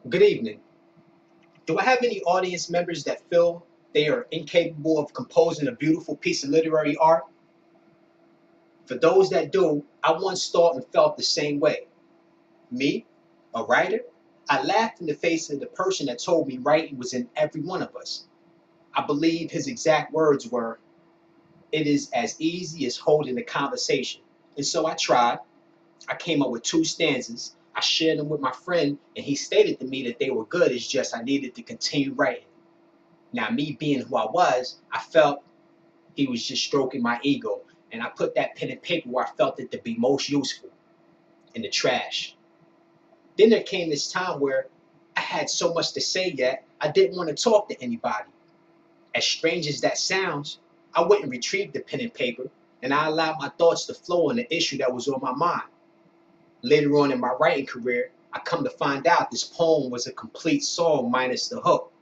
Good evening. Do I have any audience members that feel they are incapable of composing a beautiful piece of literary art? For those that do, I once thought and felt the same way. Me, a writer? I laughed in the face of the person that told me writing was in every one of us. I believe his exact words were, "It is as easy as holding a conversation." And so I tried. I came up with two stanzas. I shared them with my friend, and he stated to me that they were good, it's just I needed to continue writing. Now, me being who I was, I felt he was just stroking my ego. And I put that pen and paper where I felt it to be most useful, in the trash. Then there came this time where I had so much to say yet I didn't want to talk to anybody. As strange as that sounds, I went and retrieved the pen and paper and I allowed my thoughts to flow on the issue that was on my mind. Later on in my writing career, I come to find out this poem was a complete song minus the hook.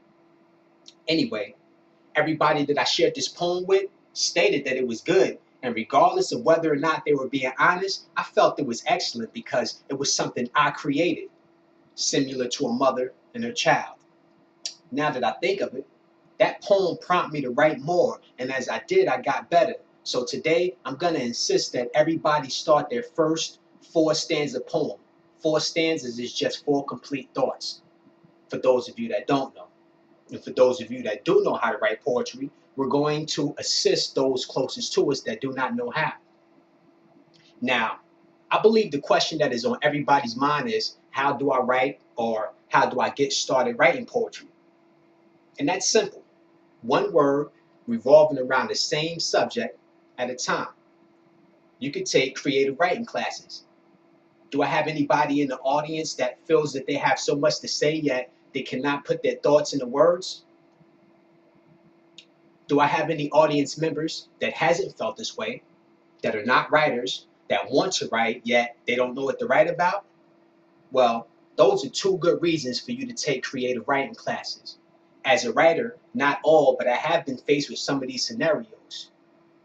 Anyway, everybody that I shared this poem with stated that it was good. And regardless of whether or not they were being honest, I felt it was excellent because it was something I created, similar to a mother and her child. Now that I think of it, that poem prompted me to write more. And as I did, I got better. So today, I'm going to insist that everybody start their first four stanza poem. Four stanzas is just four complete thoughts, for those of you that don't know. And for those of you that do know how to write poetry, we're going to assist those closest to us that do not know how. Now, I believe the question that is on everybody's mind is, how do I write, or how do I get started writing poetry? And that's simple. One word revolving around the same subject at a time. You could take creative writing classes. Do I have anybody in the audience that feels that they have so much to say yet they cannot put their thoughts into words? Do I have any audience members that hasn't felt this way, that are not writers, that want to write yet they don't know what to write about? Well, those are two good reasons for you to take creative writing classes. As a writer, not all, but I have been faced with some of these scenarios.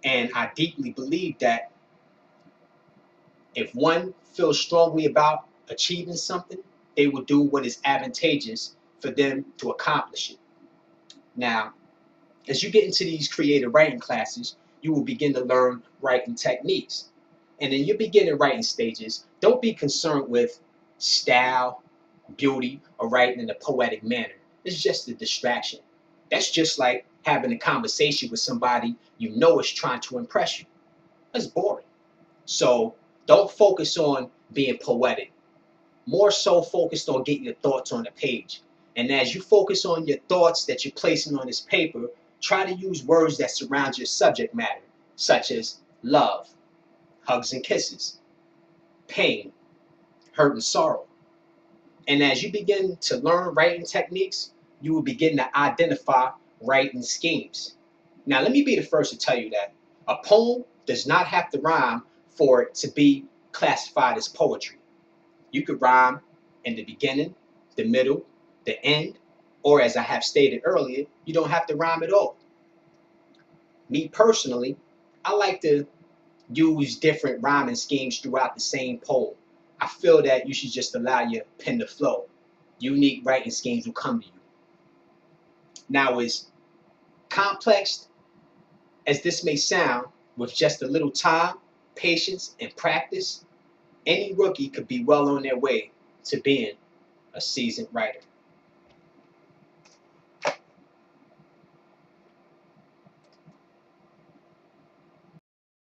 And I deeply believe that if one feels strongly about achieving something, they will do what is advantageous for them to accomplish it. Now, as you get into these creative writing classes, you will begin to learn writing techniques. And in your beginning writing stages, don't be concerned with style, beauty, or writing in a poetic manner. It's just a distraction. That's just like having a conversation with somebody you know is trying to impress you. That's boring. So don't focus on being poetic. More so focused on getting your thoughts on the page. And as you focus on your thoughts that you're placing on this paper, try to use words that surround your subject matter, such as love, hugs and kisses, pain, hurt and sorrow. And as you begin to learn writing techniques, you will begin to identify writing schemes. Now, let me be the first to tell you that a poem does not have to rhyme for it to be classified as poetry. You could rhyme in the beginning, the middle, the end, or as I have stated earlier, you don't have to rhyme at all. Me personally, I like to use different rhyming schemes throughout the same poem. I feel that you should just allow your pen to flow. Unique writing schemes will come to you. Now, as complex as this may sound, with just a little time, patience, and practice, any rookie could be well on their way to being a seasoned writer.